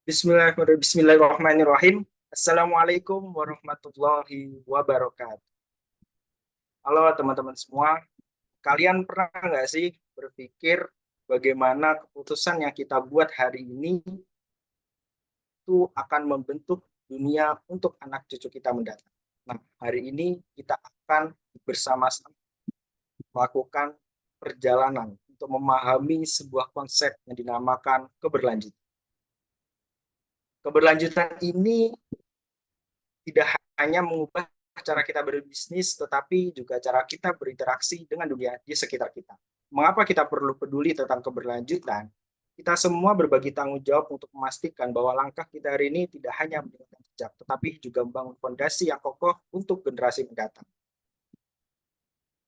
Bismillahirrahmanirrahim. Assalamualaikum warahmatullahi wabarakatuh. Halo teman-teman semua, kalian pernah nggak sih berpikir bagaimana keputusan yang kita buat hari ini itu akan membentuk dunia untuk anak cucu kita mendatang? Nah, hari ini kita akan bersama-sama melakukan perjalanan untuk memahami sebuah konsep yang dinamakan keberlanjutan. Keberlanjutan ini tidak hanya mengubah cara kita berbisnis, tetapi juga cara kita berinteraksi dengan dunia di sekitar kita. Mengapa kita perlu peduli tentang keberlanjutan? Kita semua berbagi tanggung jawab untuk memastikan bahwa langkah kita hari ini tidak hanya meninggalkan jejak, tetapi juga membangun fondasi yang kokoh untuk generasi mendatang.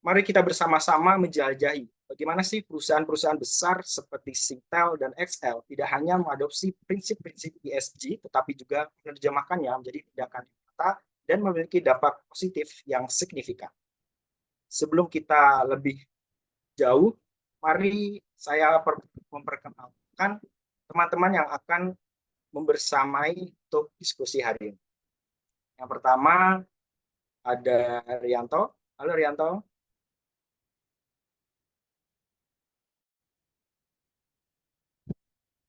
Mari kita bersama-sama menjelajahi bagaimana sih perusahaan-perusahaan besar seperti Singtel dan XL tidak hanya mengadopsi prinsip-prinsip ESG, tetapi juga menerjemahkannya menjadi tindakan nyata dan memiliki dampak positif yang signifikan. Sebelum kita lebih jauh, mari saya memperkenalkan teman-teman yang akan membersamai untuk diskusi hari ini. Yang pertama ada Rianto. Halo Rianto.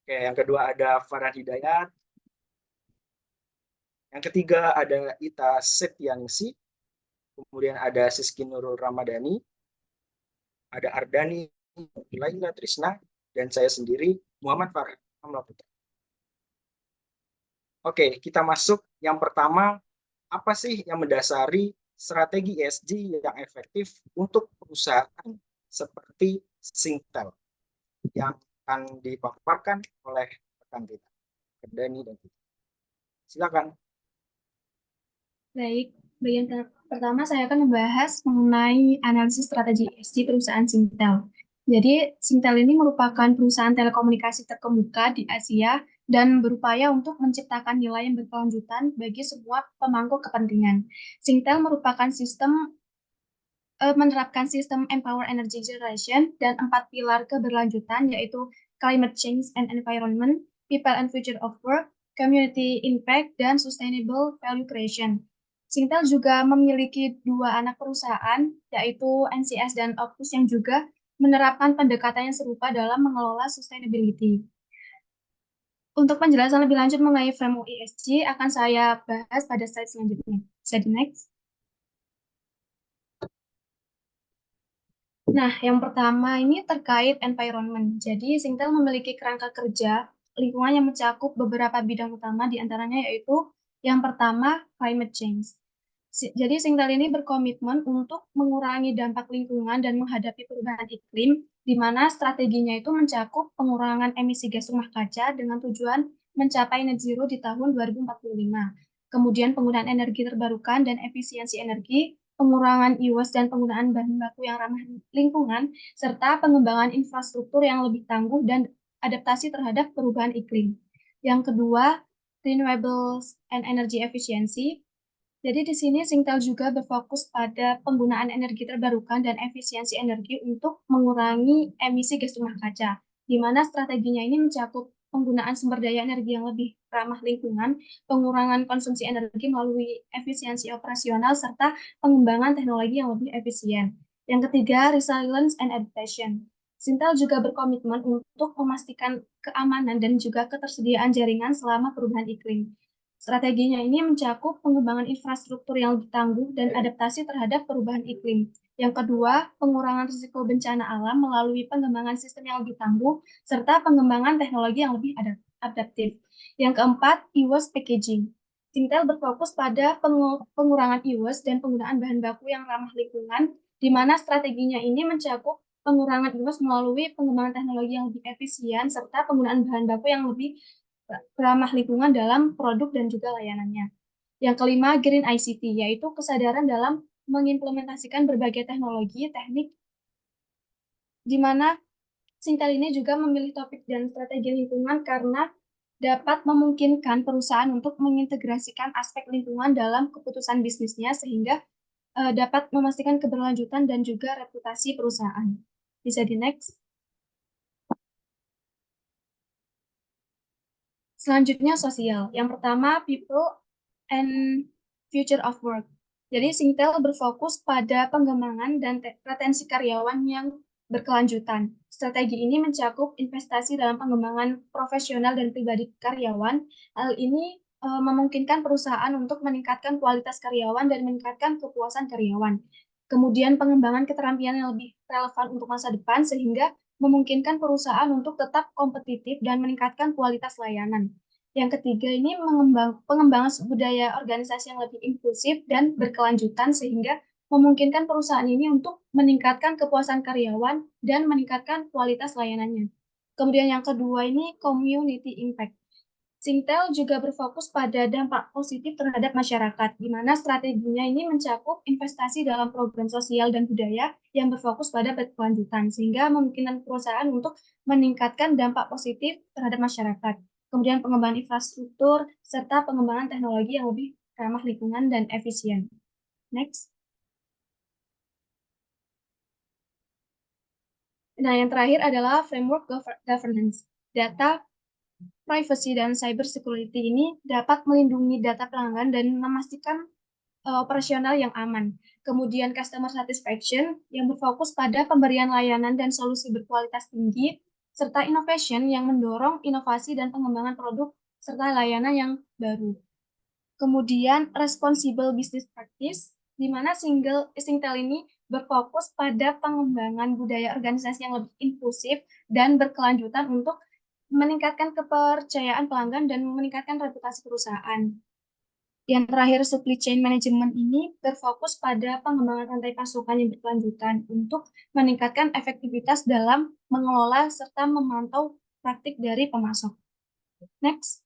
Oke, yang kedua ada Farhan Hidayat. Yang ketiga ada Ita Septianingsi. Kemudian ada Siski Nurul Ramadhani. Ada Ardani Laila Trisna. Dan saya sendiri, Muhammad Farhan Amla Putra. Oke, kita masuk. Yang pertama, apa sih yang mendasari strategi ESG yang efektif untuk perusahaan seperti Singtel yang akan dipaparkan oleh rekan kita, Ardani dan kita. Silakan. Baik, bagian pertama saya akan membahas mengenai analisis strategi ESG perusahaan Singtel. Jadi, Singtel ini merupakan perusahaan telekomunikasi terkemuka di Asia dan berupaya untuk menciptakan nilai yang berkelanjutan bagi semua pemangku kepentingan. Singtel menerapkan sistem Empower Energy Generation dan 4 pilar keberlanjutan, yaitu Climate Change and Environment, People and Future of Work, Community Impact, dan Sustainable Value Creation. Singtel juga memiliki 2 anak perusahaan, yaitu NCS dan Optus, yang juga menerapkan pendekatan yang serupa dalam mengelola sustainability. Untuk penjelasan lebih lanjut mengenai framework ESG akan saya bahas pada slide selanjutnya. Slide next. Nah, yang pertama ini terkait environment. Jadi, Singtel memiliki kerangka kerja lingkungan yang mencakup beberapa bidang utama, diantaranya yaitu yang pertama, climate change. Jadi, Singtel ini berkomitmen untuk mengurangi dampak lingkungan dan menghadapi perubahan iklim, di mana strateginya itu mencakup pengurangan emisi gas rumah kaca dengan tujuan mencapai net zero di tahun 2045. Kemudian penggunaan energi terbarukan dan efisiensi energi, pengurangan e-waste dan penggunaan bahan baku yang ramah lingkungan, serta pengembangan infrastruktur yang lebih tangguh dan adaptasi terhadap perubahan iklim. Yang kedua, renewables and energy efficiency. Jadi di sini Singtel juga berfokus pada penggunaan energi terbarukan dan efisiensi energi untuk mengurangi emisi gas rumah kaca, di mana strateginya ini mencakup penggunaan sumber daya energi yang lebih ramah lingkungan, pengurangan konsumsi energi melalui efisiensi operasional, serta pengembangan teknologi yang lebih efisien. Yang ketiga, resilience and adaptation. Sintel juga berkomitmen untuk memastikan keamanan dan juga ketersediaan jaringan selama perubahan iklim. Strateginya ini mencakup pengembangan infrastruktur yang lebih tangguh dan adaptasi terhadap perubahan iklim. Yang kedua, pengurangan risiko bencana alam melalui pengembangan sistem yang lebih tangguh, serta pengembangan teknologi yang lebih adaptif. Yang keempat, e-waste packaging. Sintel berfokus pada pengurangan e-waste dan penggunaan bahan baku yang ramah lingkungan, di mana strateginya ini mencakup pengurangan e-waste melalui pengembangan teknologi yang lebih efisien, serta penggunaan bahan baku yang lebih ramah lingkungan dalam produk dan juga layanannya. Yang kelima, Green ICT, yaitu kesadaran dalam mengimplementasikan berbagai teknologi, teknik, di mana Singtel ini juga memilih topik dan strategi lingkungan karena dapat memungkinkan perusahaan untuk mengintegrasikan aspek lingkungan dalam keputusan bisnisnya sehingga dapat memastikan keberlanjutan dan juga reputasi perusahaan. Bisa di next. Selanjutnya sosial. Yang pertama, people and future of work. Jadi Singtel berfokus pada pengembangan dan retensi karyawan yang berkelanjutan. Strategi ini mencakup investasi dalam pengembangan profesional dan pribadi karyawan. Hal ini memungkinkan perusahaan untuk meningkatkan kualitas karyawan dan meningkatkan kepuasan karyawan. Kemudian pengembangan keterampilan yang lebih relevan untuk masa depan sehingga memungkinkan perusahaan untuk tetap kompetitif dan meningkatkan kualitas layanan. Yang ketiga ini pengembangan budaya organisasi yang lebih inklusif dan berkelanjutan sehingga memungkinkan perusahaan ini untuk meningkatkan kepuasan karyawan dan meningkatkan kualitas layanannya. Kemudian yang kedua ini community impact. Singtel juga berfokus pada dampak positif terhadap masyarakat, di mana strateginya ini mencakup investasi dalam program sosial dan budaya yang berfokus pada berkelanjutan, sehingga memungkinkan perusahaan untuk meningkatkan dampak positif terhadap masyarakat. Kemudian pengembangan infrastruktur, serta pengembangan teknologi yang lebih ramah lingkungan dan efisien. Next. Nah, yang terakhir adalah framework governance. Data privacy dan cyber security ini dapat melindungi data pelanggan dan memastikan operasional yang aman. Kemudian customer satisfaction yang berfokus pada pemberian layanan dan solusi berkualitas tinggi, serta innovation yang mendorong inovasi dan pengembangan produk serta layanan yang baru. Kemudian responsible business practice, di mana Singtel ini berfokus pada pengembangan budaya organisasi yang lebih inklusif dan berkelanjutan untuk meningkatkan kepercayaan pelanggan dan meningkatkan reputasi perusahaan. Yang terakhir, supply chain management ini berfokus pada pengembangan rantai pasokan yang berkelanjutan untuk meningkatkan efektivitas dalam mengelola serta memantau praktik dari pemasok. Next.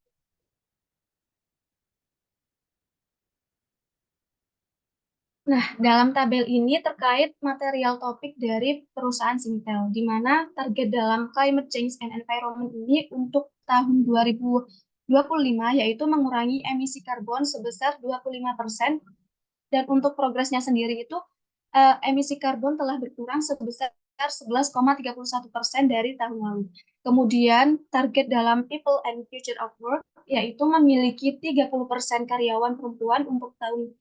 Nah, dalam tabel ini terkait material topik dari perusahaan Singtel, di mana target dalam climate change and environment ini untuk tahun 2025 yaitu mengurangi emisi karbon sebesar 25%, dan untuk progresnya sendiri itu emisi karbon telah berkurang sebesar 11,31% dari tahun lalu. Kemudian target dalam people and future of work yaitu memiliki 30% karyawan perempuan untuk tahun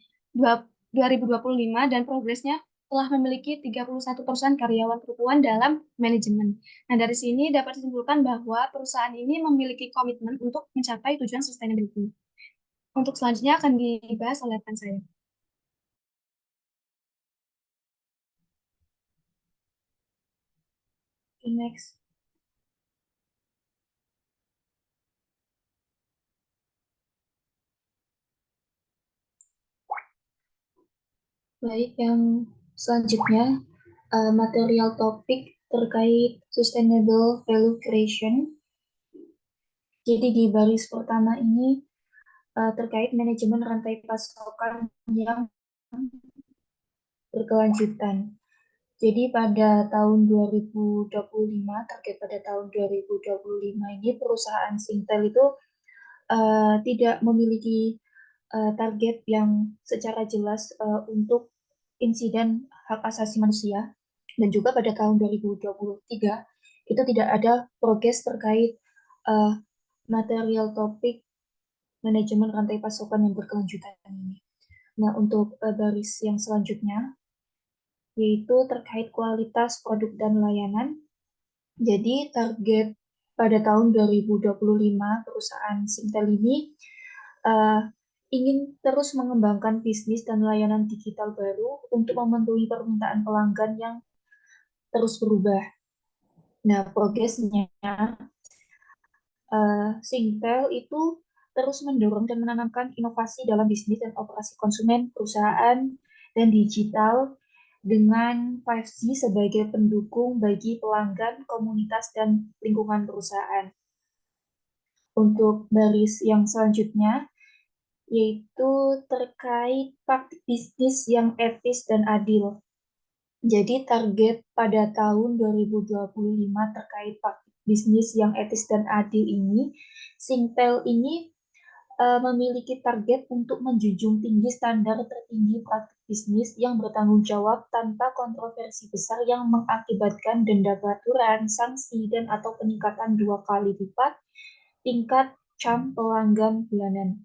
2025 dan progresnya telah memiliki 31% karyawan perempuan dalam manajemen. Nah, dari sini dapat disimpulkan bahwa perusahaan ini memiliki komitmen untuk mencapai tujuan sustainability. Untuk selanjutnya akan dibahas oleh rekan saya. Next. Baik, yang selanjutnya material topik terkait sustainable value creation. Jadi di baris pertama ini terkait manajemen rantai pasokan yang berkelanjutan. Jadi pada tahun 2025, target pada tahun 2025 ini perusahaan Singtel itu tidak memiliki target yang secara jelas untuk insiden hak asasi manusia. Dan juga pada tahun 2023 itu tidak ada progres terkait material topik manajemen rantai pasokan yang berkelanjutan ini. Nah, untuk baris yang selanjutnya yaitu terkait kualitas produk dan layanan. Jadi target pada tahun 2025 perusahaan Singtel ini ingin terus mengembangkan bisnis dan layanan digital baru untuk memenuhi permintaan pelanggan yang terus berubah. Nah, progresnya Singtel itu terus mendorong dan menanamkan inovasi dalam bisnis dan operasi konsumen, perusahaan, dan digital dengan 5G sebagai pendukung bagi pelanggan, komunitas, dan lingkungan perusahaan. Untuk baris yang selanjutnya, yaitu terkait praktik bisnis yang etis dan adil. Jadi target pada tahun 2025 terkait praktik bisnis yang etis dan adil ini, Singtel ini memiliki target untuk menjunjung tinggi standar tertinggi praktik bisnis yang bertanggung jawab tanpa kontroversi besar yang mengakibatkan denda peraturan, sanksi, dan atau peningkatan 2 kali lipat tingkat Cham pelanggan bulanan.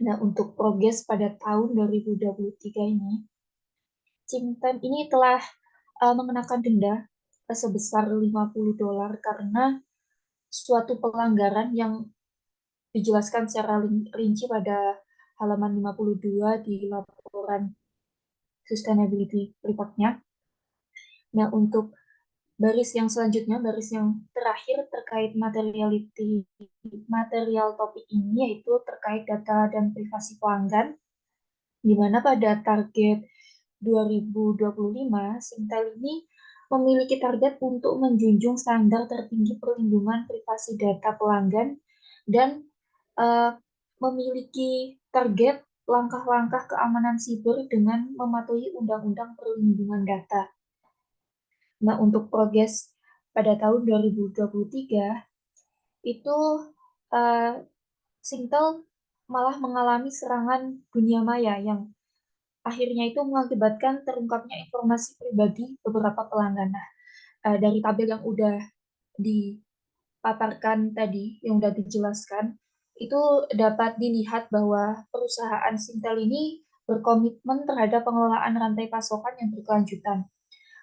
Nah, untuk progres pada tahun 2023 ini, Cintan ini telah mengenakan denda sebesar $50 karena suatu pelanggaran yang dijelaskan secara rinci pada halaman 52 di laporan sustainability report-nya. Nah, untuk baris yang selanjutnya, baris yang terakhir terkait material topik ini yaitu terkait data dan privasi pelanggan, di mana pada target 2025, Sintel ini memiliki target untuk menjunjung standar tertinggi perlindungan privasi data pelanggan dan uh, memiliki target langkah-langkah keamanan siber dengan mematuhi Undang-Undang Perlindungan Data. Nah, untuk progres pada tahun 2023, itu uh, Sintel malah mengalami serangan dunia maya yang akhirnya itu mengakibatkan terungkapnya informasi pribadi beberapa pelanggan. Nah, dari tabel yang udah dipaparkan tadi, yang udah dijelaskan, itu dapat dilihat bahwa perusahaan Sintel ini berkomitmen terhadap pengelolaan rantai pasokan yang berkelanjutan.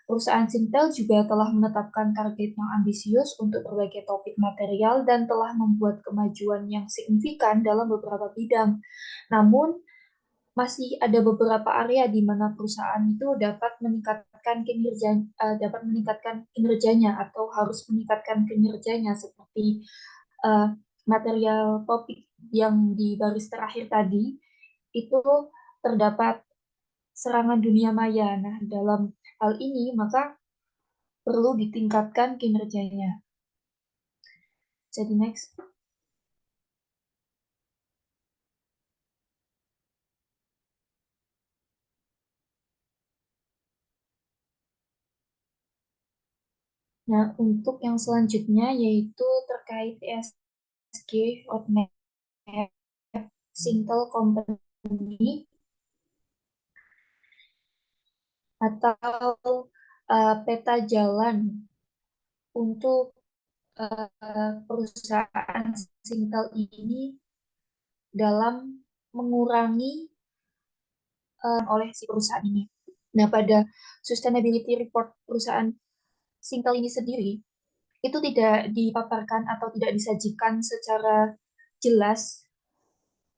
Perusahaan Sintel juga telah menetapkan target yang ambisius untuk berbagai topik material dan telah membuat kemajuan yang signifikan dalam beberapa bidang. Namun, masih ada beberapa area di mana perusahaan itu dapat meningkatkan kinerjanya atau harus meningkatkan kinerjanya seperti uh, material topik yang di baris terakhir tadi itu terdapat serangan dunia maya. Nah, dalam hal ini maka perlu ditingkatkan kinerjanya. Jadi next. Nah, untuk yang selanjutnya yaitu terkait ESG roadmap Sintel Company atau peta jalan untuk perusahaan Sintel ini dalam mengurangi oleh si perusahaan ini. Nah, pada sustainability report perusahaan Sintel ini sendiri itu tidak dipaparkan atau tidak disajikan secara jelas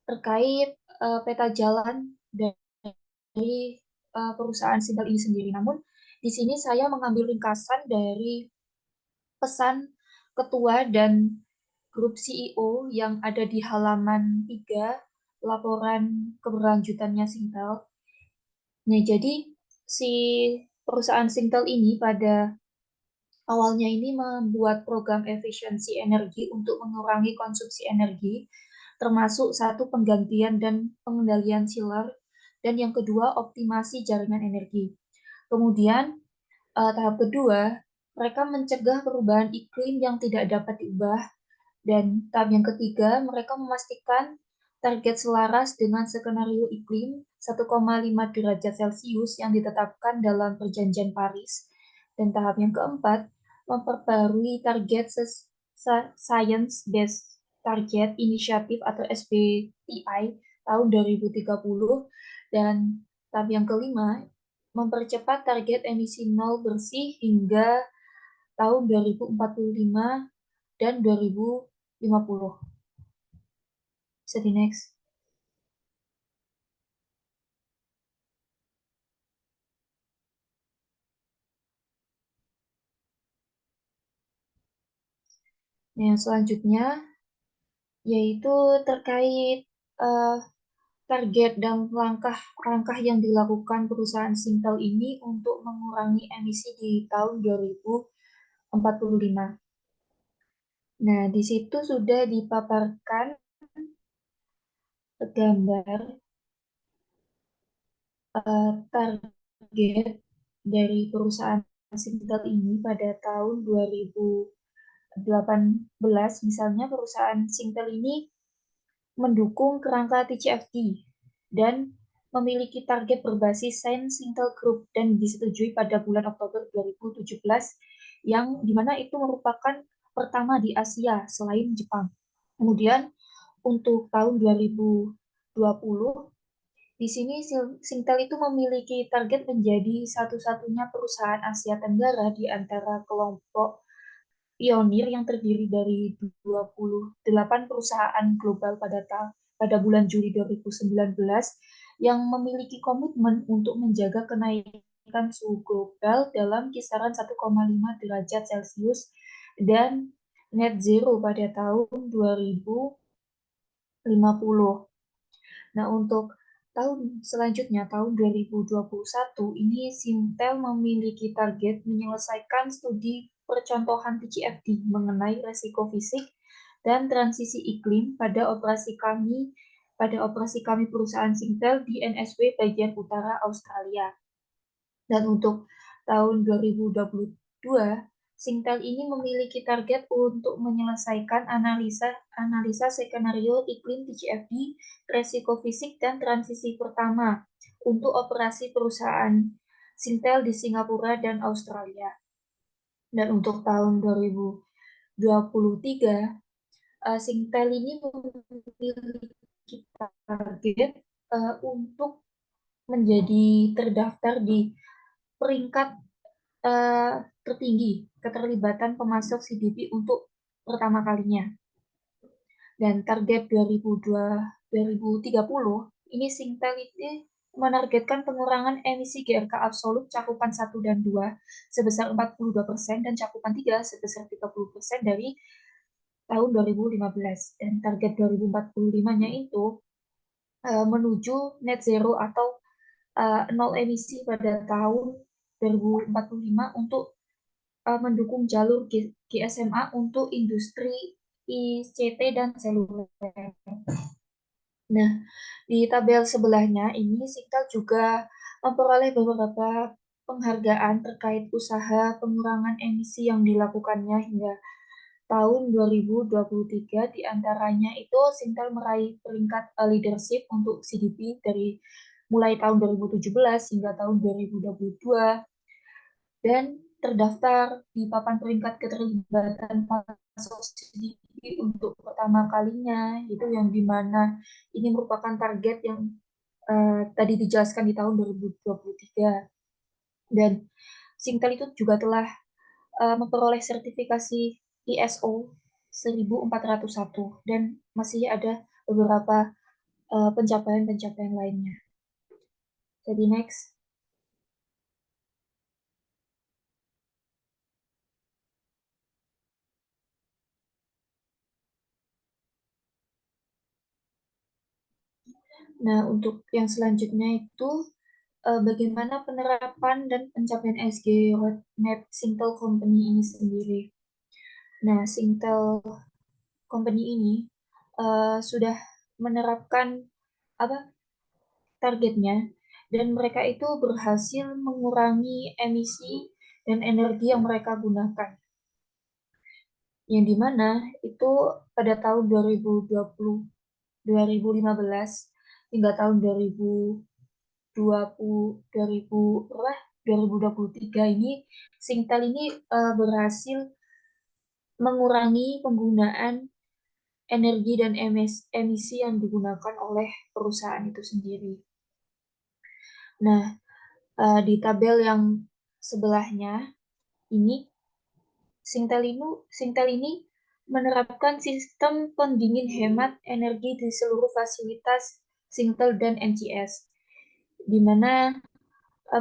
terkait peta jalan dari perusahaan Sintel ini sendiri. Namun di sini saya mengambil ringkasan dari pesan ketua dan grup CEO yang ada di halaman 3 laporan keberlanjutannya Sintel. Nah, jadi si perusahaan Sintel ini pada awalnya ini membuat program efisiensi energi untuk mengurangi konsumsi energi, termasuk satu penggantian dan pengendalian chiller, dan yang kedua optimasi jaringan energi. Kemudian tahap kedua, mereka mencegah perubahan iklim yang tidak dapat diubah. Dan tahap yang ketiga, mereka memastikan target selaras dengan skenario iklim 1,5 derajat Celcius yang ditetapkan dalam Perjanjian Paris. Dan tahap yang keempat, memperbarui target Science Based Target Initiative atau SBTI tahun 2030. Dan tahap yang kelima, mempercepat target emisi nol bersih hingga tahun 2045 dan 2050. Bisa di next. Nah, yang selanjutnya yaitu terkait target dan langkah-langkah yang dilakukan perusahaan Sintel ini untuk mengurangi emisi di tahun 2045. Nah, di situ sudah dipaparkan gambar target dari perusahaan Sintel ini pada tahun 2018. Misalnya perusahaan Sintel ini mendukung kerangka TCFD dan memiliki target berbasis Science Sintel Group dan disetujui pada bulan Oktober 2017 yang dimana itu merupakan pertama di Asia selain Jepang. Kemudian untuk tahun 2020, di sini Singtel itu memiliki target menjadi satu-satunya perusahaan Asia Tenggara di antara kelompok pionir yang terdiri dari 28 perusahaan global pada bulan Juli 2019 yang memiliki komitmen untuk menjaga kenaikan suhu global dalam kisaran 1,5 derajat Celcius dan net zero pada tahun 2050. Nah, untuk tahun selanjutnya, tahun 2021, ini Sintel memiliki target menyelesaikan studi percontohan TCFD mengenai resiko fisik dan transisi iklim pada operasi kami perusahaan Sintel di NSW bagian utara Australia. Dan untuk tahun 2022, Singtel ini memiliki target untuk menyelesaikan analisa skenario iklim TCFD, resiko fisik, dan transisi pertama untuk operasi perusahaan Singtel di Singapura dan Australia. Dan untuk tahun 2023, Singtel ini memiliki target untuk menjadi terdaftar di peringkat tertinggi keterlibatan pemasok CDP untuk pertama kalinya. Dan target 2030 ini Singtel itu menargetkan pengurangan emisi GRK absolut cakupan 1 dan 2 sebesar 42% dan cakupan 3 sebesar 30% dari tahun 2015. Dan target 2045-nya itu menuju net zero atau nol emisi pada tahun 2045 untuk mendukung jalur GSMA untuk industri ICT dan seluler. Nah, di tabel sebelahnya ini Singtel juga memperoleh beberapa penghargaan terkait usaha pengurangan emisi yang dilakukannya hingga tahun 2023. Di antaranya itu Singtel meraih peringkat leadership untuk CDP dari mulai tahun 2017 hingga tahun 2022 dan terdaftar di papan peringkat keterlibatan pasok CDP untuk pertama kalinya, itu yang dimana ini merupakan target yang tadi dijelaskan di tahun 2023. Dan Singtel itu juga telah memperoleh sertifikasi ISO 1401 dan masih ada beberapa pencapaian-pencapaian lainnya. Jadi next. Nah, untuk yang selanjutnya itu bagaimana penerapan dan pencapaian SG Roadmap Singtel Company ini sendiri. Nah, Singtel Company ini sudah menerapkan targetnya dan mereka itu berhasil mengurangi emisi dan energi yang mereka gunakan. Yang dimana itu pada tahun 2015 hingga tahun 2023 ini Singtel ini berhasil mengurangi penggunaan energi dan emisi yang digunakan oleh perusahaan itu sendiri. Nah, di tabel yang sebelahnya ini Singtel ini menerapkan sistem pendingin hemat energi di seluruh fasilitas Singtel dan NCS, di mana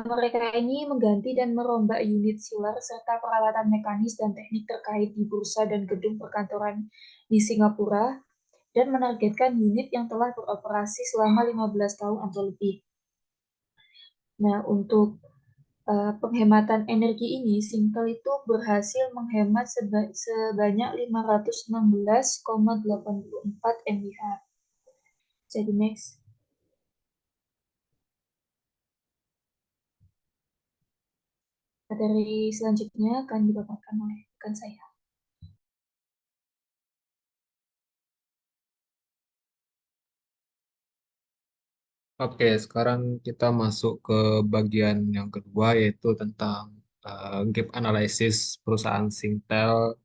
mereka ini mengganti dan merombak unit chiller serta peralatan mekanis dan teknik terkait di bursa dan gedung perkantoran di Singapura dan menargetkan unit yang telah beroperasi selama 15 tahun atau lebih. Nah, untuk penghematan energi ini, Singtel itu berhasil menghemat sebanyak 516,84 MWh. Jadi next. Materi selanjutnya akan dibacakan oleh rekan saya. Oke, sekarang kita masuk ke bagian yang kedua yaitu tentang gap analysis perusahaan Singtel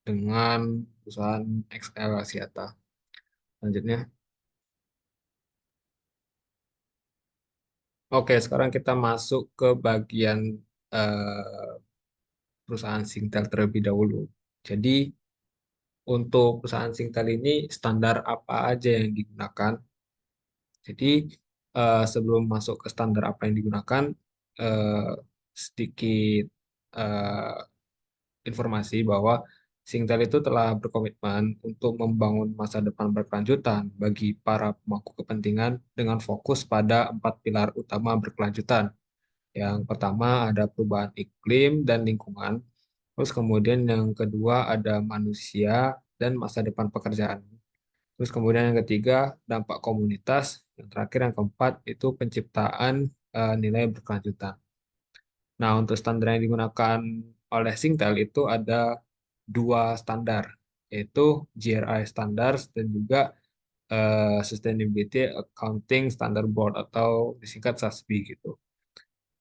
dengan perusahaan XL Axiata. Selanjutnya. Oke, sekarang kita masuk ke bagian eh, perusahaan Singtel terlebih dahulu. Jadi, untuk perusahaan Singtel ini standar apa aja yang digunakan? Jadi, sebelum masuk ke standar apa yang digunakan, eh, sedikit eh, informasi bahwa Singtel itu telah berkomitmen untuk membangun masa depan berkelanjutan bagi para pemangku kepentingan dengan fokus pada 4 pilar utama berkelanjutan. Yang pertama ada perubahan iklim dan lingkungan. Terus kemudian yang kedua ada manusia dan masa depan pekerjaan. Terus kemudian yang ketiga dampak komunitas. Yang terakhir yang keempat itu penciptaan nilai berkelanjutan. Nah, untuk standar yang digunakan oleh Singtel itu ada 2 standar, yaitu GRI Standards dan juga Sustainability Accounting Standard Board atau disingkat SASB gitu.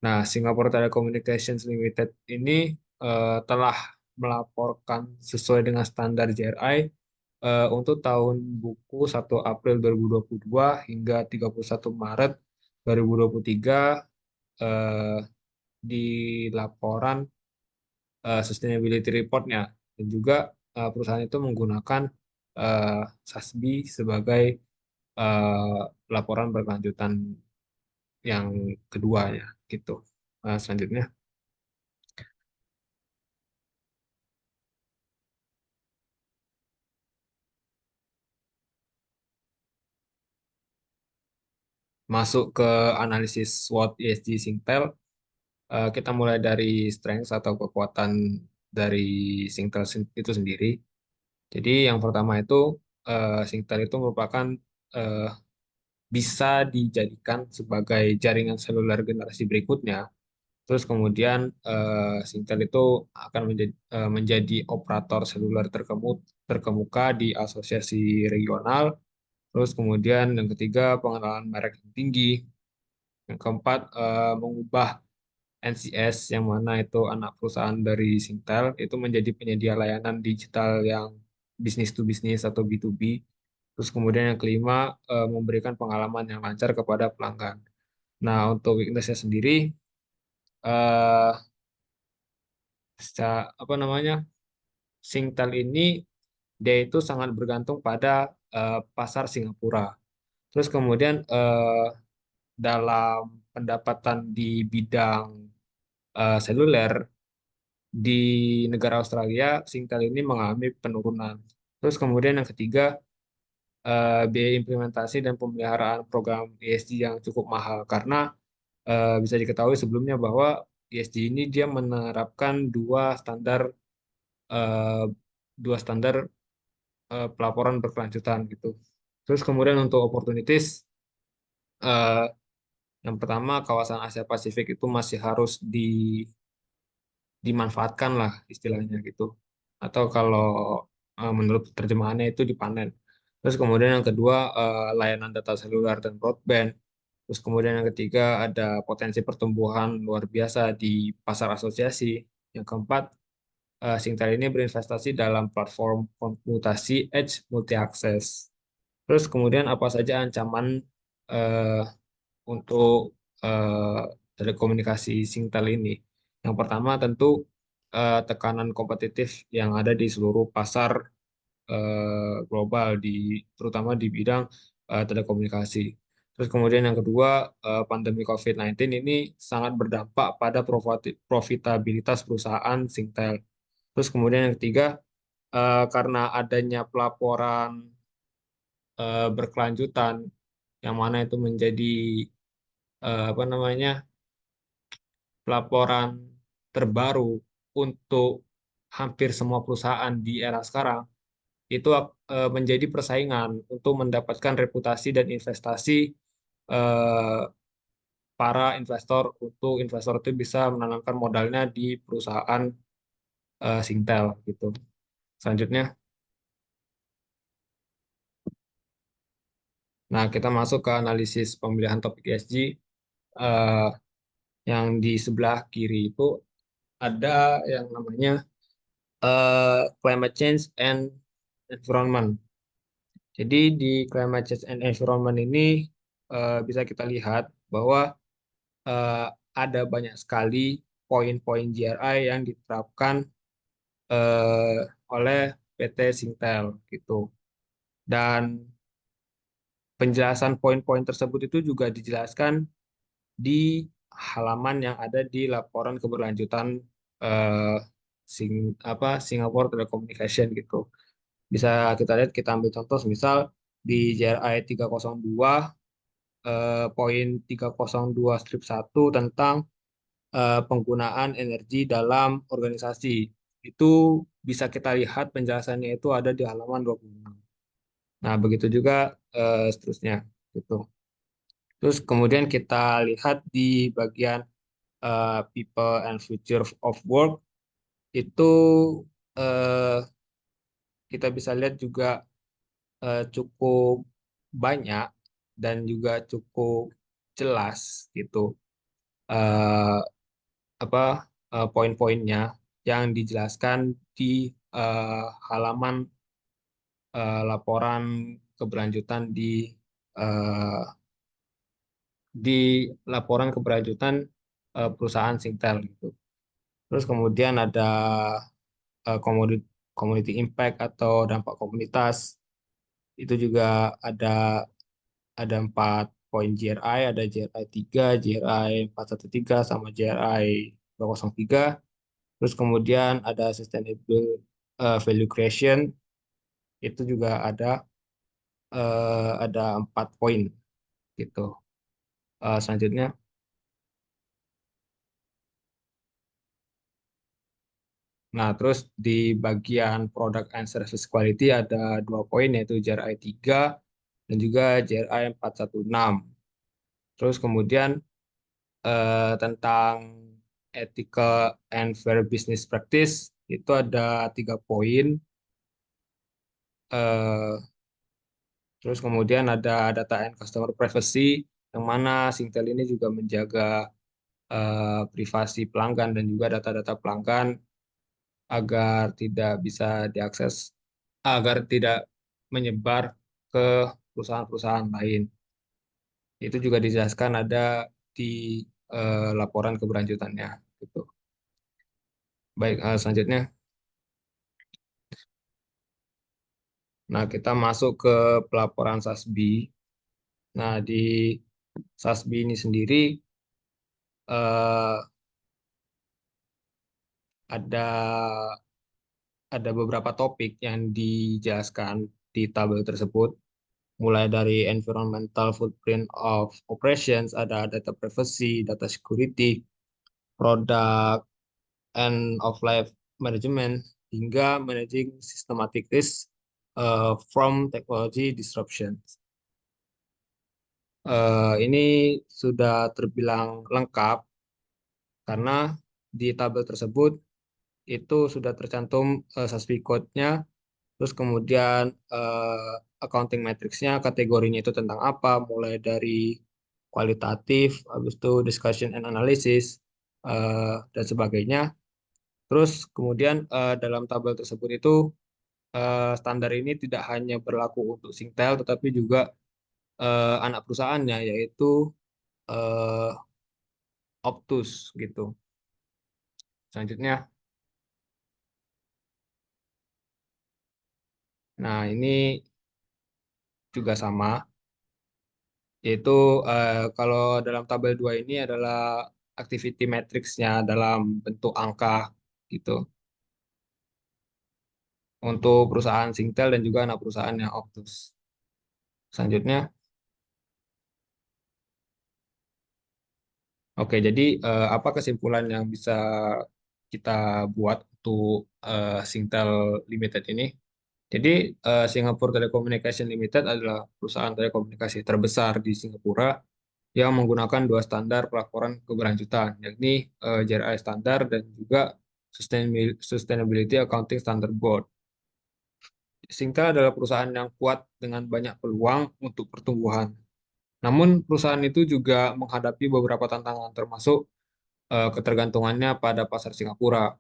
Nah, Singapore Telecommunications Limited ini telah melaporkan sesuai dengan standar GRI untuk tahun buku 1 April 2022 hingga 31 Maret 2023 eh, di laporan sustainability report-nya dan juga perusahaan itu menggunakan eh, SASB sebagai eh, laporan berkelanjutan yang keduanya gitu. Selanjutnya masuk ke analisis SWOT ESG Singtel. Kita mulai dari strength atau kekuatan dari Singtel itu sendiri. Jadi yang pertama itu Singtel itu merupakan eh, bisa dijadikan sebagai jaringan seluler generasi berikutnya. Terus kemudian Singtel itu akan menjadi operator seluler terkemuka di asosiasi regional. Terus kemudian yang ketiga pengenalan merek yang tinggi. Yang keempat mengubah NCS yang mana itu anak perusahaan dari Singtel itu menjadi penyedia layanan digital yang bisnis to bisnis atau B2B. Terus kemudian yang kelima memberikan pengalaman yang lancar kepada pelanggan. Nah, untuk weakness-nya sendiri eh apa namanya? Singtel ini dia itu sangat bergantung pada pasar Singapura. Terus kemudian dalam pendapatan di bidang seluler di negara Australia, Singtel ini mengalami penurunan. Terus kemudian yang ketiga, biaya implementasi dan pemeliharaan program ESG yang cukup mahal karena bisa diketahui sebelumnya bahwa ESG ini dia menerapkan eh, dua standar pelaporan berkelanjutan gitu. Terus kemudian untuk opportunities, eh, yang pertama kawasan Asia Pasifik itu masih harus dimanfaatkan lah istilahnya gitu. Atau kalau menurut terjemahannya itu dipanen. Terus kemudian yang kedua layanan data seluler dan broadband. Terus kemudian yang ketiga ada potensi pertumbuhan luar biasa di pasar asosiasi. Yang keempat, Singtel ini berinvestasi dalam platform komputasi edge multi akses. Terus kemudian apa saja ancaman eh, untuk eh, telekomunikasi Singtel ini? Yang pertama tentu tekanan kompetitif yang ada di seluruh pasar global terutama di bidang telekomunikasi. Terus kemudian yang kedua, pandemi COVID-19 ini sangat berdampak pada profitabilitas perusahaan Singtel. Terus kemudian yang ketiga, karena adanya pelaporan berkelanjutan yang mana itu menjadi apa namanya pelaporan terbaru untuk hampir semua perusahaan di era sekarang itu menjadi persaingan untuk mendapatkan reputasi dan investasi eh, para investor untuk investor itu bisa menanamkan modalnya di perusahaan Singtel gitu. Selanjutnya, nah kita masuk ke analisis pemilihan topik ESG. Eh, yang di sebelah kiri itu ada yang namanya climate change and environment. Jadi di climate change and environment ini bisa kita lihat bahwa eh, ada banyak sekali poin-poin GRI yang diterapkan eh, oleh PT Singtel gitu. Dan penjelasan poin-poin tersebut itu juga dijelaskan di halaman yang ada di laporan keberlanjutan eh, Singapore Telecommunication gitu. Bisa kita lihat, kita ambil contoh misal di JRI 302 poin 302 strip 1 tentang penggunaan energi dalam organisasi. Itu bisa kita lihat penjelasannya itu ada di halaman 26. Nah, begitu juga seterusnya gitu. Terus kemudian kita lihat di bagian People and Future of Work itu eh, kita bisa lihat juga cukup banyak dan juga cukup jelas gitu eh, apa poin-poinnya yang dijelaskan di eh, halaman laporan keberlanjutan eh, di laporan keberlanjutan perusahaan Singtel gitu. Terus kemudian ada community community impact atau dampak komunitas. Itu juga ada ada 4 poin GRI, ada GRI 3, GRI 413 sama GRI 203. Terus kemudian ada sustainable value creation, itu juga ada 4 poin gitu. Selanjutnya, nah terus di bagian product and service quality ada 2 poin yaitu GRI 3 dan juga GRI 416. Terus kemudian tentang ethical and fair business practice itu ada 3 poin. Eh, Terus kemudian ada data and customer privacy, yang mana Singtel ini juga menjaga privasi pelanggan dan juga data-data pelanggan agar tidak bisa diakses, agar tidak menyebar ke perusahaan-perusahaan lain. Itu juga dijelaskan ada di laporan keberlanjutannya. Gitu. Baik, selanjutnya. Nah, kita masuk ke pelaporan SASB. Nah, di SASB ini sendiri eh, ada beberapa topik yang dijelaskan di tabel tersebut, mulai dari environmental footprint of operations, ada data privacy, data security, product and of life management, hingga managing systematic risk from technology disruption. Ini sudah terbilang lengkap karena di tabel tersebut itu sudah tercantum SASB code-nya, terus kemudian accounting matrix-nya, kategorinya itu tentang apa, mulai dari kualitatif, habis itu discussion and analysis, dan sebagainya. Terus kemudian dalam tabel tersebut itu standar ini tidak hanya berlaku untuk Singtel, tetapi juga anak perusahaannya, yaitu eh, Optus gitu. Selanjutnya, nah ini juga sama, yaitu kalau dalam tabel 2 ini adalah activity matrix-nya dalam bentuk angka gitu untuk perusahaan Singtel dan juga anak perusahaannya Optus. Selanjutnya, oke, jadi apa kesimpulan yang bisa kita buat untuk Singtel Limited ini? Jadi Singapore Telecommunication Limited adalah perusahaan telekomunikasi terbesar di Singapura yang menggunakan 2 standar pelaporan keberlanjutan, yakni JRI Standard dan juga Sustainability Accounting Standard Board. Singtel adalah perusahaan yang kuat dengan banyak peluang untuk pertumbuhan. Namun perusahaan itu juga menghadapi beberapa tantangan termasuk ketergantungannya pada pasar Singapura,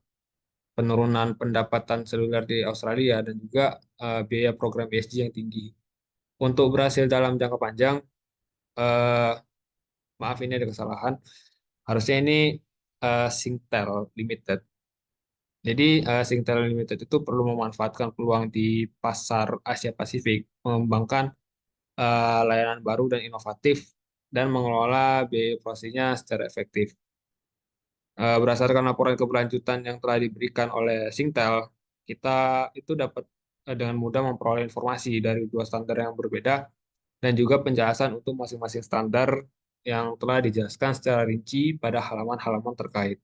penurunan pendapatan seluler di Australia, dan juga biaya program ESG yang tinggi. Untuk berhasil dalam jangka panjang, eh, maaf ini ada kesalahan. Harusnya ini Singtel Limited. Jadi Singtel Limited itu perlu memanfaatkan peluang di pasar Asia Pasifik, mengembangkan layanan baru dan inovatif, dan mengelola biaya operasinya secara efektif. Berdasarkan laporan keberlanjutan yang telah diberikan oleh Singtel, kita itu dapat dengan mudah memperoleh informasi dari dua standar yang berbeda dan juga penjelasan untuk masing-masing standar yang telah dijelaskan secara rinci pada halaman-halaman terkait.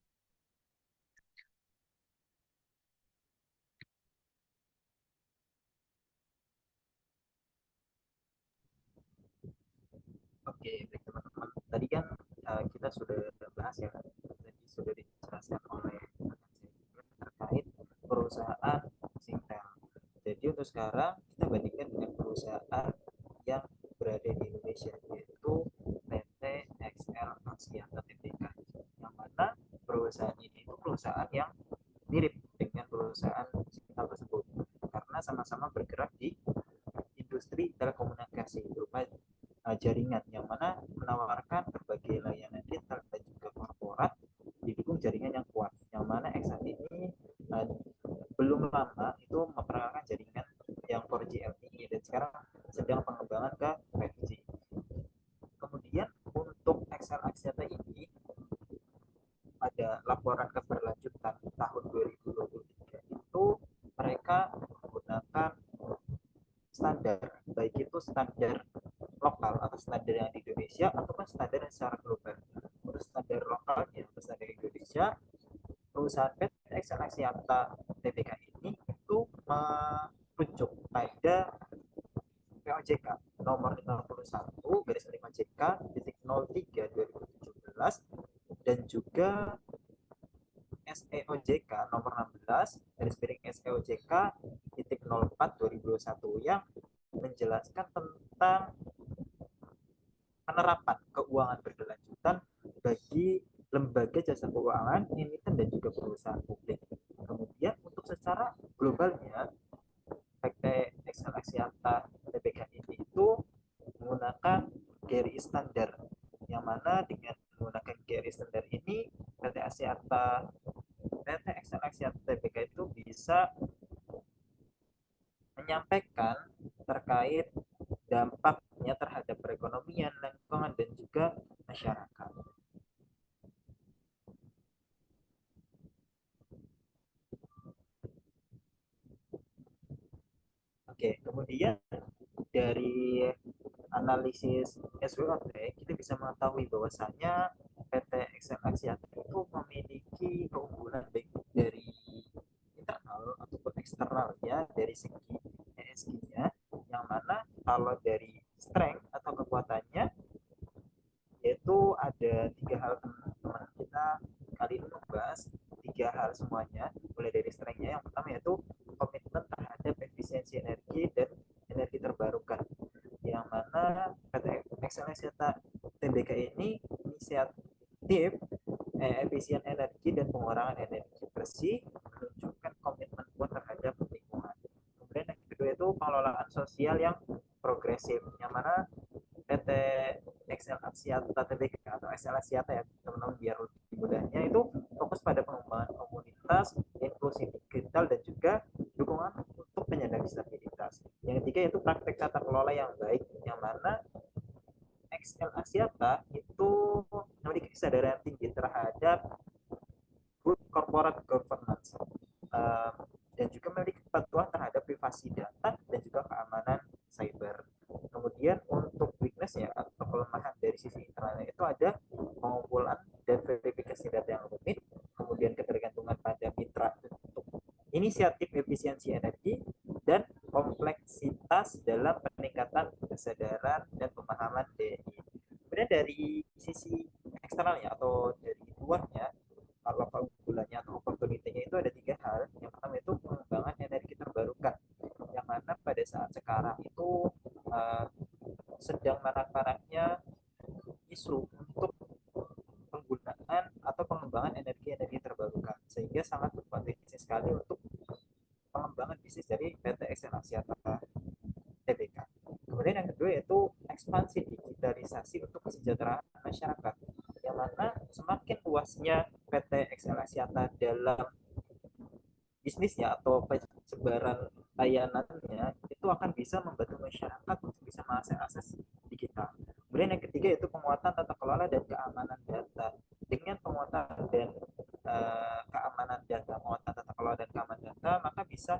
Oke, baik teman-teman. Tadi kan kita sudah bahas ya, tadi sudah dijelaskan oleh terkait perusahaan Singtel. Jadi untuk sekarang kita bandingkan dengan perusahaan yang berada di Indonesia, yaitu PT XL Axiata Tbk, yang mana perusahaan ini itu perusahaan yang mirip dengan perusahaan Singtel tersebut karena sama-sama bergerak di industri telekomunikasi berupa jaringan yang mana menawarkan berbagai layanan retail dan juga korporat didukung jaringan yang kuat, yang mana XL ini belum lama itu memperkenalkan jaringan yang 4G LTE dan sekarang sedang pengembangan ke 5G. Kemudian untuk XL Axiata ini pada laporan keberlanjutan tahun 2023 itu mereka menggunakan standar, baik itu standar lokal atau standar yang di Indonesia ataupun standar yang secara global. Untuk standar lokalnya atau standar Indonesia, perusahaan PT XL Axiata Tbk ini itu merujuk pada POJK nomor 51 garis miring OJK titik 03 2017 dan juga SEOJK nomor 16 garis miring SEOJK titik 04 2021 yang menjelaskan tentang penerapan keuangan berkelanjutan bagi lembaga jasa keuangan, emiten dan juga perusahaan publik. Kemudian untuk secara globalnya, PT XL Axiata Tbk ini itu menggunakan GRI standar, yang mana dengan menggunakan GRI standar ini PT XL Axiata Tbk itu bisa menyampaikan terkait dampaknya terhadap perekonomian, lingkungan, dan juga masyarakat. Oke, kemudian dari analisis SWOT kita bisa mengetahui bahwasanya PT XL Axiata itu memiliki keunggulan baik dari internal ataupun eksternal ya, dari segi ESG-nya, yang mana kalau dari strength atau kekuatannya yaitu ada tiga hal. Teman-teman kita kali ini membahas tiga hal semuanya, mulai dari strength-nya. Yang pertama yaitu komitmen terhadap efisiensi energi dan energi terbarukan, yang mana PT XL Axiata Tbk ini inisiatif efisien energi dan pengurangan energi bersih menunjukkan komitmen kuat terhadap lingkungan. Kemudian yang kedua itu pengelolaan sosial yang progresif, yang mana PT XL Axiata Tbk atau XL Axiata ya teman-teman, biar lebih mudahnya itu fokus pada pengembangan komunitas, inklusi digital dan juga dukungan untuk penyandang disabilitas. Yang ketiga yaitu praktek tata kelola yang baik, yang mana XL Axiata itu memiliki kesadaran tinggi terhadap good corporate governance, dan juga memiliki kepatuhan terhadap privasi data dan juga keamanan cyber. Kemudian untuk weakness ya atau kelemahan dari sisi internalnya itu ada pengumpulan dan verifikasi data yang rumit, kemudian ketergantungan pada mitra untuk inisiatif efisiensi energi, dan kompleksitas dalam peningkatan kesadaran dan pemahaman DI. Kemudian dari sisi eksternalnya atau dari luarnya, kalau keunggulannya atau opportunity-nya itu ada tiga hal. Yang pertama itu pengembangan energi terbarukan, yang mana pada saat sekarang itu sedang marak-maraknya isu untuk penggunaan atau pengembangan energi-energi terbarukan, sehingga sangat berpotensi sekali untuk pengembangan bisnis dari PT XL Axiata Tbk. Kemudian yang kesejahteraan masyarakat. Yang mana semakin luasnya PT XL Axiata dalam bisnisnya atau sebaran layanannya, itu akan bisa membantu masyarakat untuk bisa mengakses digital. Kemudian yang ketiga yaitu penguatan tata kelola dan keamanan data. Dengan penguatan dan keamanan data, penguatan tata kelola dan keamanan data, maka bisa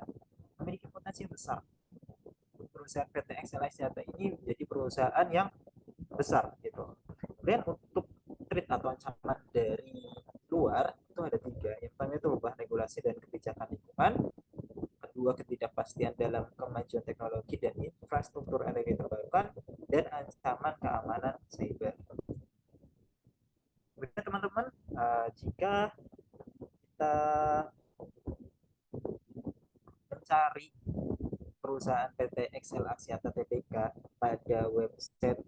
memiliki potensi yang besar. Perusahaan PT XL Axiata ini menjadi perusahaan yang besar gitu. Kemudian untuk threat atau ancaman dari luar itu ada 3. Yang pertama itu perubahan regulasi dan kebijakan lingkungan. Kedua, ketidakpastian dalam kemajuan teknologi dan infrastruktur energi terbarukan, dan ancaman keamanan cyber. Kemudian teman-teman, jika kita mencari perusahaan PT XL Axiata Tbk pada website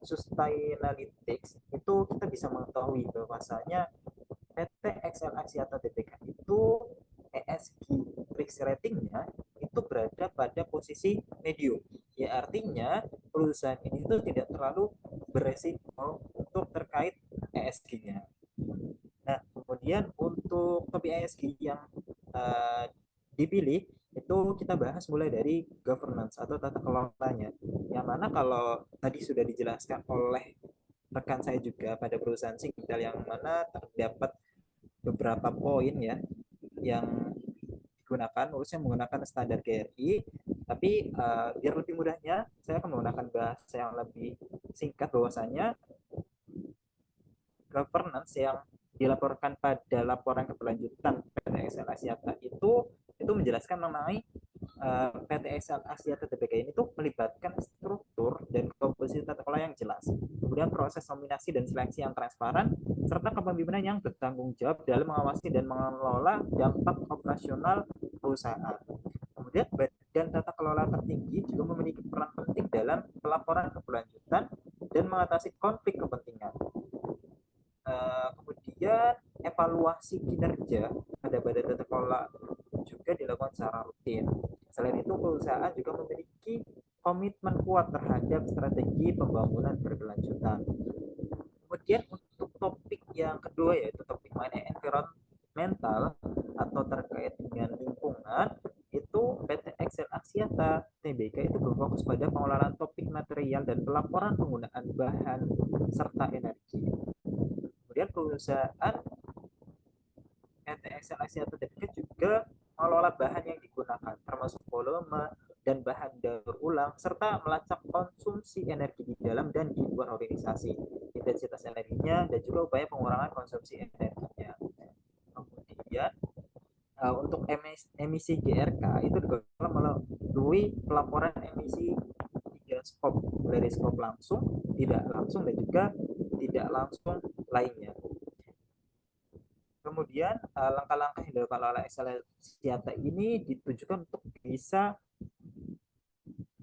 Sustainalytics, itu kita bisa mengetahui bahwasanya PT XL Axiata Tbk itu ESG risk ratingnya itu berada pada posisi medium. Ya artinya perusahaan ini itu tidak terlalu beresiko untuk terkait ESG-nya. Nah, kemudian untuk topik ESG yang dipilih itu kita bahas mulai dari governance atau tata kelolanya. Yang mana kalau tadi sudah dijelaskan oleh rekan saya juga pada perusahaan Singtel, yang mana terdapat beberapa poin ya yang digunakan, nulisnya menggunakan standar GRI, tapi biar lebih mudahnya saya akan menggunakan bahasa yang lebih singkat, bahwasanya governance yang dilaporkan pada laporan keberlanjutan PT XL Axiata itu menjelaskan mengenai PT XL Axiata Tbk ini tuh melibatkan struktur dan komposisi tata kelola yang jelas, kemudian proses nominasi dan seleksi yang transparan, serta kepemimpinan yang bertanggung jawab dalam mengawasi dan mengelola dampak operasional perusahaan. Kemudian badan tata kelola tertinggi juga memiliki peran penting dalam pelaporan keberlanjutan dan mengatasi konflik kepentingan. Kemudian evaluasi kinerja pada badan tata kelola juga dilakukan secara rutin. Selain itu, perusahaan juga memiliki komitmen kuat terhadap strategi pembangunan berkelanjutan. Kemudian untuk topik yang kedua yaitu topik mengenai environmental atau terkait dengan lingkungan, itu PT XL Axiata Tbk itu berfokus pada pengelolaan topik material dan pelaporan penggunaan bahan serta energi. Kemudian perusahaan PT XL Axiata Tbk juga mengelola bahan yang digunakan, termasuk volume dan bahan daur ulang, serta melacak konsumsi energi di dalam dan di luar organisasi, intensitas energinya, dan juga upaya pengurangan konsumsi energinya. Kemudian untuk emisi GRK itu juga melalui pelaporan emisi 3 skop, dari skop langsung, tidak langsung, dan juga tidak langsung lainnya. Kemudian langkah-langkah yang dilakukan oleh XL Axiata ini ditujukan untuk bisa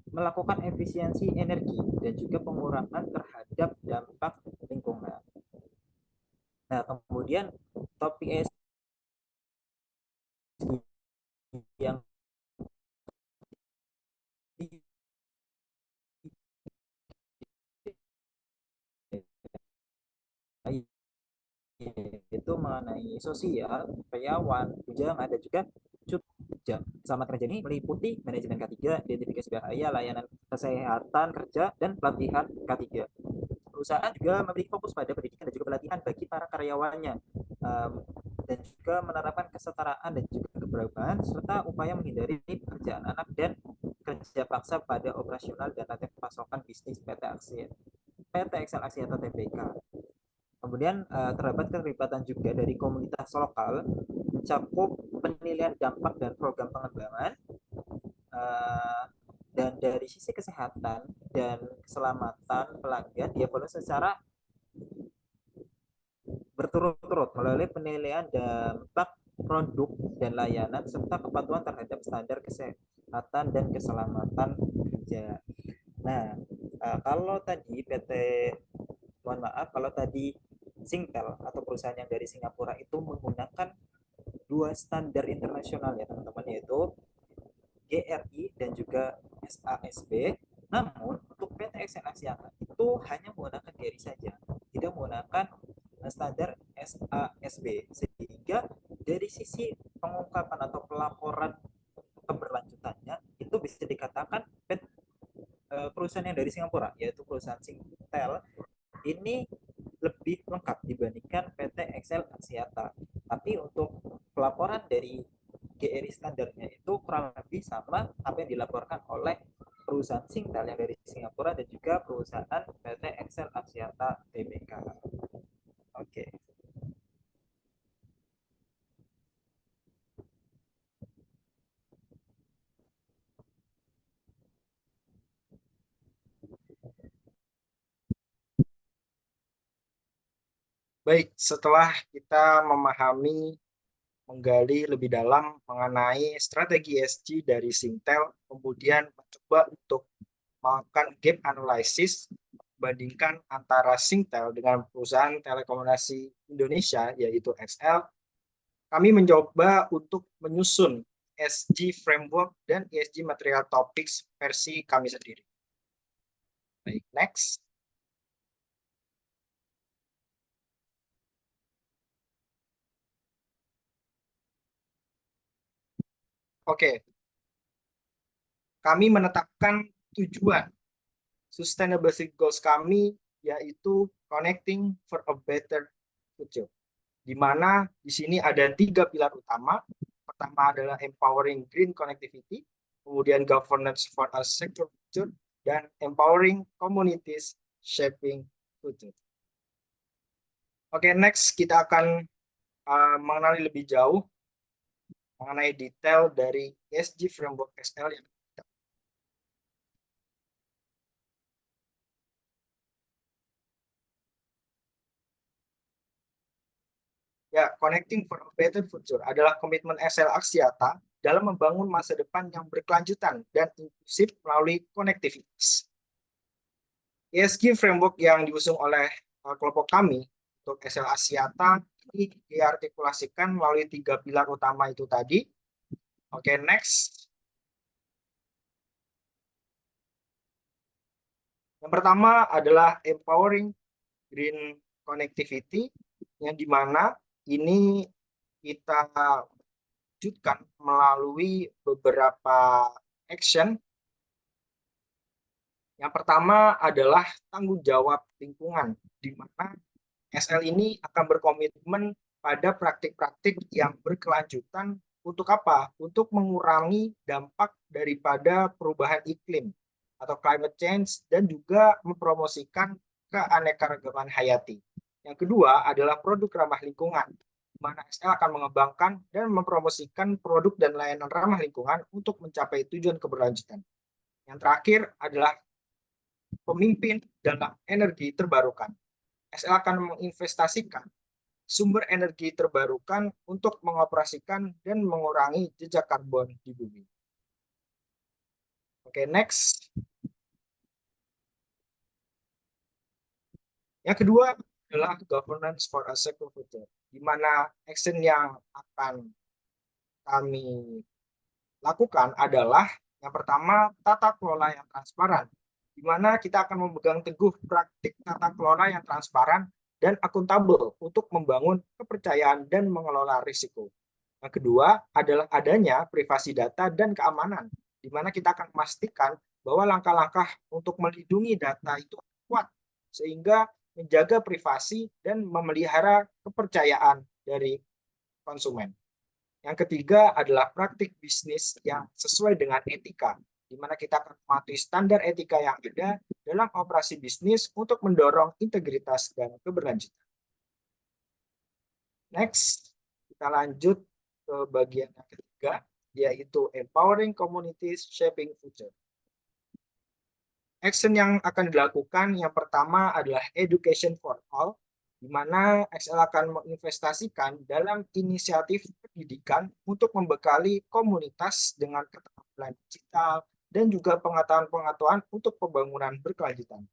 melakukan efisiensi energi dan juga pengurangan terhadap dampak lingkungan. Nah, kemudian topik ESG yang itu mengenai sosial, karyawan, tunjangan, ada juga cuti selama kerja ini meliputi manajemen K3, identifikasi bahaya, layanan kesehatan kerja, dan pelatihan K3. Perusahaan juga memiliki fokus pada pendidikan dan juga pelatihan bagi para karyawannya, dan juga menerapkan kesetaraan dan juga keberagaman, serta upaya menghindari pekerjaan anak dan kerja paksa pada operasional dan rantai pasokan bisnis PT XL Axiata Tbk. Kemudian terdapat keterlibatan juga dari komunitas lokal, mencakup penilaian dampak dan program pengembangan, dan dari sisi kesehatan dan keselamatan pelanggan dievaluasi secara berturut-turut melalui penilaian dampak produk dan layanan, serta kepatuhan terhadap standar kesehatan dan keselamatan kerja. Nah, kalau tadi kalau tadi Singtel atau perusahaan yang dari Singapura itu menggunakan 2 standar internasional ya teman-teman, yaitu GRI dan juga SASB. Namun untuk PT XL Axiata itu hanya menggunakan GRI saja, tidak menggunakan standar SASB, sehingga dari sisi pengungkapan atau pelaporan keberlanjutannya itu bisa dikatakan perusahaan yang dari Singapura, yaitu perusahaan Singtel, ini lebih lengkap dibandingkan PT XL Axiata. Tapi untuk pelaporan dari GRI standarnya itu kurang lebih sama apa yang dilaporkan oleh perusahaan Singtel yang dari Singapura dan juga perusahaan PT XL Axiata Tbk. Oke. Baik, setelah kita memahami, menggali lebih dalam mengenai strategi ESG dari Singtel, kemudian mencoba untuk melakukan gap analysis, bandingkan antara Singtel dengan perusahaan telekomunikasi Indonesia, yaitu XL, kami mencoba untuk menyusun ESG framework dan ESG material topics versi kami sendiri. Baik, next. Oke, kami menetapkan tujuan sustainability goals kami, yaitu connecting for a better future, di mana di sini ada 3 pilar utama. Pertama adalah empowering green connectivity, kemudian governance for a secure future, dan empowering communities shaping future. Oke, next kita akan mengenali lebih jauh mengenai detail dari ESG framework XL yang ya, Connecting for a Better Future adalah komitmen XL Axiata dalam membangun masa depan yang berkelanjutan dan inklusif melalui konektivitas. ESG framework yang diusung oleh kelompok kami untuk XL Axiata ini diartikulasikan melalui 3 pilar utama itu tadi. Oke, next. Yang pertama adalah empowering green connectivity, yang dimana ini kita wujudkan melalui beberapa action. Yang pertama adalah tanggung jawab lingkungan, di mana SL ini akan berkomitmen pada praktik-praktik yang berkelanjutan untuk apa? Untuk mengurangi dampak daripada perubahan iklim atau climate change dan juga mempromosikan keanekaragaman hayati. Yang kedua adalah produk ramah lingkungan, di mana SL akan mengembangkan dan mempromosikan produk dan layanan ramah lingkungan untuk mencapai tujuan keberlanjutan. Yang terakhir adalah pemimpin dalam energi terbarukan. SL akan menginvestasikan sumber energi terbarukan untuk mengoperasikan dan mengurangi jejak karbon di bumi. Oke, next. Yang kedua adalah governance for a secure future, di mana action yang akan kami lakukan adalah yang pertama, tata kelola yang transparan, di mana kita akan memegang teguh praktik tata kelola yang transparan dan akuntabel untuk membangun kepercayaan dan mengelola risiko. Yang kedua adalah adanya privasi data dan keamanan, di mana kita akan memastikan bahwa langkah-langkah untuk melindungi data itu kuat, sehingga menjaga privasi dan memelihara kepercayaan dari konsumen. Yang ketiga adalah praktik bisnis yang sesuai dengan etika, di mana kita akan mematuhi standar etika yang ada dalam operasi bisnis untuk mendorong integritas dan keberlanjutan. Next, kita lanjut ke bagian yang ketiga, yaitu empowering communities shaping future. Action yang akan dilakukan yang pertama adalah education for all, di mana XL akan menginvestasikan dalam inisiatif pendidikan untuk membekali komunitas dengan keterampilan digital dan juga pengetahuan-pengetahuan untuk pembangunan berkelanjutan.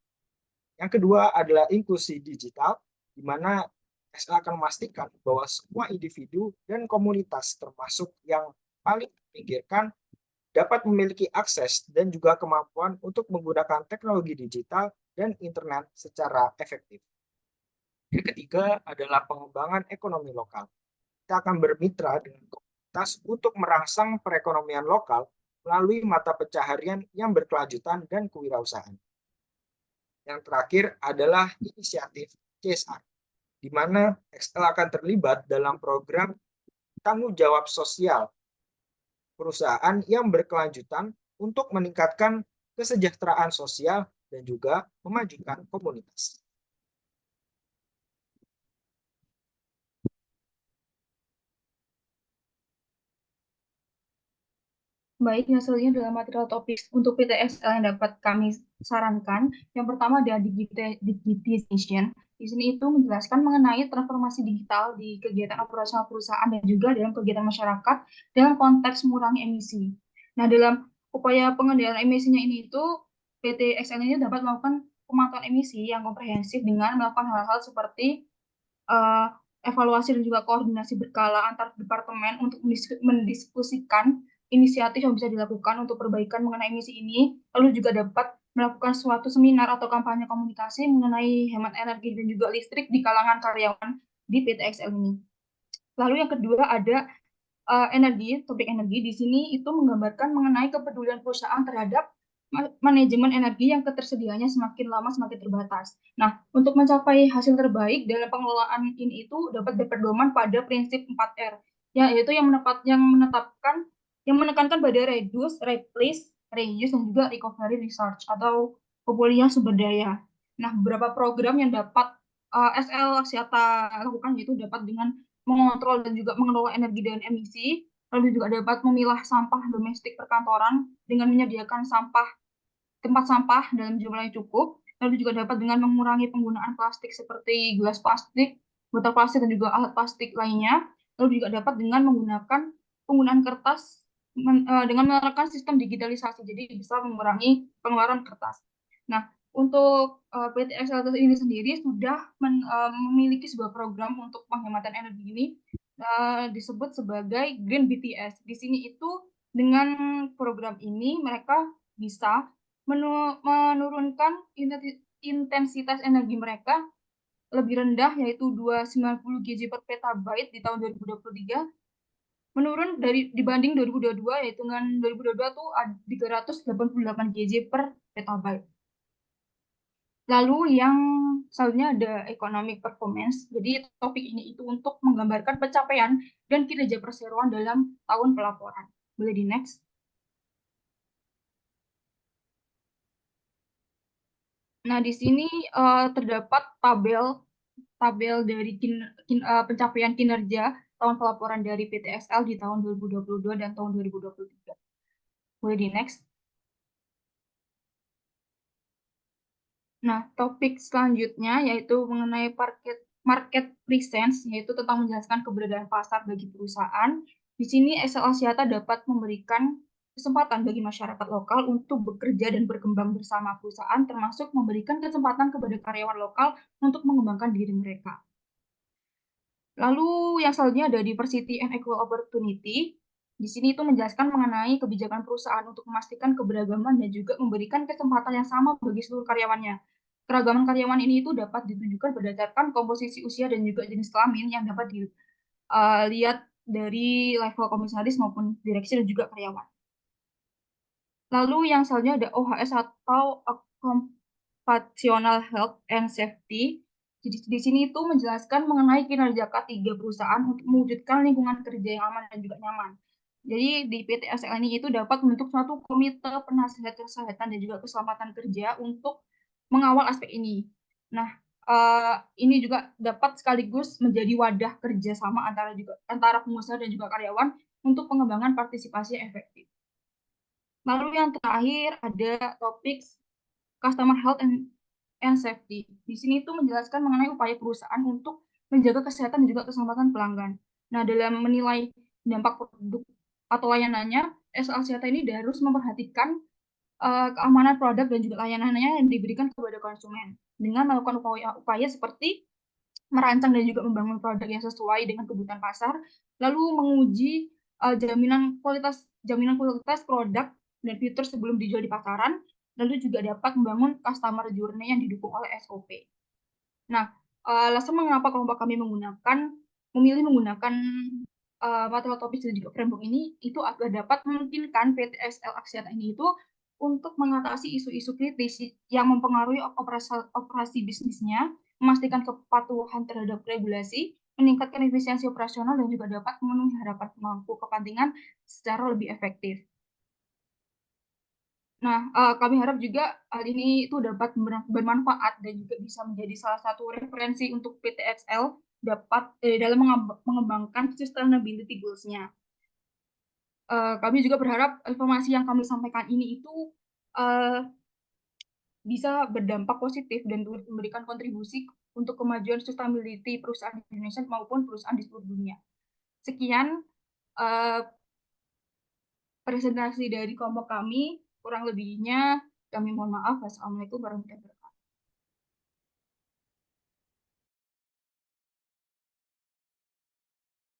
Yang kedua adalah inklusi digital, di mana XL akan memastikan bahwa semua individu dan komunitas termasuk yang paling terpinggirkan dapat memiliki akses dan juga kemampuan untuk menggunakan teknologi digital dan internet secara efektif. Yang ketiga adalah pengembangan ekonomi lokal. Kita akan bermitra dengan komunitas untuk merangsang perekonomian lokal melalui mata pencaharian yang berkelanjutan dan kewirausahaan. Yang terakhir adalah inisiatif CSR, di mana XL akan terlibat dalam program tanggung jawab sosial perusahaan yang berkelanjutan untuk meningkatkan kesejahteraan sosial dan juga memajukan komunitas. Baik, yang selanjutnya adalah material topik untuk PTSL yang dapat kami sarankan. Yang pertama adalah digitization. Di sini itu menjelaskan mengenai transformasi digital di kegiatan operasional perusahaan dan juga dalam kegiatan masyarakat dalam konteks mengurangi emisi. Nah, dalam upaya pengendalian emisinya ini itu PTSL ini dapat melakukan pemantauan emisi yang komprehensif dengan melakukan hal-hal seperti evaluasi dan juga koordinasi berkala antar departemen untuk mendiskusikan inisiatif yang bisa dilakukan untuk perbaikan mengenai emisi ini, lalu juga dapat melakukan suatu seminar atau kampanye komunikasi mengenai hemat energi dan juga listrik di kalangan karyawan di PTXL ini. Lalu yang kedua ada energi, topik energi di sini itu menggambarkan mengenai kepedulian perusahaan terhadap manajemen energi yang ketersediaannya semakin lama semakin terbatas. Nah, untuk mencapai hasil terbaik dalam pengelolaan ini itu dapat berpedoman pada prinsip 4R, yaitu yang menekankan pada reduce, replace, reuse, dan juga recovery research atau pemulihan sumber daya. Nah, beberapa program yang dapat SL Axiata lakukan yaitu dapat dengan mengontrol dan juga mengelola energi dan emisi, lalu juga dapat memilah sampah domestik perkantoran dengan menyediakan tempat sampah dalam jumlah yang cukup, lalu juga dapat dengan mengurangi penggunaan plastik seperti gelas plastik, botol plastik, dan juga alat plastik lainnya, lalu juga dapat dengan menggunakan penggunaan kertas dengan menerapkan sistem digitalisasi, jadi bisa mengurangi pengeluaran kertas. Nah, untuk PT XL ini sendiri sudah memiliki sebuah program untuk penghematan energi ini disebut sebagai Green BTS. Di sini itu dengan program ini mereka bisa menurunkan intensitas energi mereka lebih rendah yaitu 290 GJ per petabyte di tahun 2023, menurun dibanding 2022 yaitu dengan 2022 tuh 388 GJ per petabyte. Lalu yang selanjutnya ada economic performance. Jadi topik ini itu untuk menggambarkan pencapaian dan kinerja perseroan dalam tahun pelaporan. Boleh di next. Nah, di sini terdapat tabel dari pencapaian kinerja tahun pelaporan dari PTXL di tahun 2022 dan tahun 2023. Boleh di next. Nah, topik selanjutnya yaitu mengenai market presence, yaitu tentang menjelaskan keberadaan pasar bagi perusahaan. Di sini XL Axiata dapat memberikan kesempatan bagi masyarakat lokal untuk bekerja dan berkembang bersama perusahaan, termasuk memberikan kesempatan kepada karyawan lokal untuk mengembangkan diri mereka. Lalu yang selanjutnya ada diversity and equal opportunity. Di sini itu menjelaskan mengenai kebijakan perusahaan untuk memastikan keberagaman dan juga memberikan kesempatan yang sama bagi seluruh karyawannya. Keragaman karyawan ini itu dapat ditunjukkan berdasarkan komposisi usia dan juga jenis kelamin yang dapat dilihat dari level komisaris maupun direksi dan juga karyawan. Lalu yang selanjutnya ada OHS atau Occupational Health and Safety. Jadi di sini itu menjelaskan mengenai kinerja K3 perusahaan untuk mewujudkan lingkungan kerja yang aman dan juga nyaman. Jadi di PT SL ini itu dapat membentuk suatu komite penasihat kesehatan dan juga keselamatan kerja untuk mengawal aspek ini. Nah, ini juga dapat sekaligus menjadi wadah kerjasama antara pengusaha dan juga karyawan untuk pengembangan partisipasi yang efektif. Lalu yang terakhir ada topik customer health and safety. Di sini itu menjelaskan mengenai upaya perusahaan untuk menjaga kesehatan dan juga keselamatan pelanggan. Nah, dalam menilai dampak produk atau layanannya, XL Axiata ini harus memperhatikan keamanan produk dan juga layanannya yang diberikan kepada konsumen dengan melakukan upaya seperti merancang dan juga membangun produk yang sesuai dengan kebutuhan pasar, lalu menguji jaminan kualitas jaminan kualitas produk dan fitur sebelum dijual di pasaran, lalu juga dapat membangun customer journey yang didukung oleh SOP. Nah, alasan mengapa kelompok kami memilih menggunakan material topis dan juga framework ini itu agar dapat memungkinkan PT XL Axiata ini itu untuk mengatasi isu-isu kritis yang mempengaruhi operasi bisnisnya, memastikan kepatuhan terhadap regulasi, meningkatkan efisiensi operasional, dan juga dapat memenuhi harapan pemangku kepentingan secara lebih efektif. Nah, kami harap juga hal ini itu dapat bermanfaat dan juga bisa menjadi salah satu referensi untuk PT XL dalam mengembangkan sustainability goals-nya. Kami juga berharap informasi yang kami sampaikan ini itu bisa berdampak positif dan memberikan kontribusi untuk kemajuan sustainability perusahaan di Indonesia maupun perusahaan di seluruh dunia. Sekian presentasi dari kelompok kami, kurang lebihnya kami mohon maaf. Wassalamualaikum warahmatullahi wabarakatuh.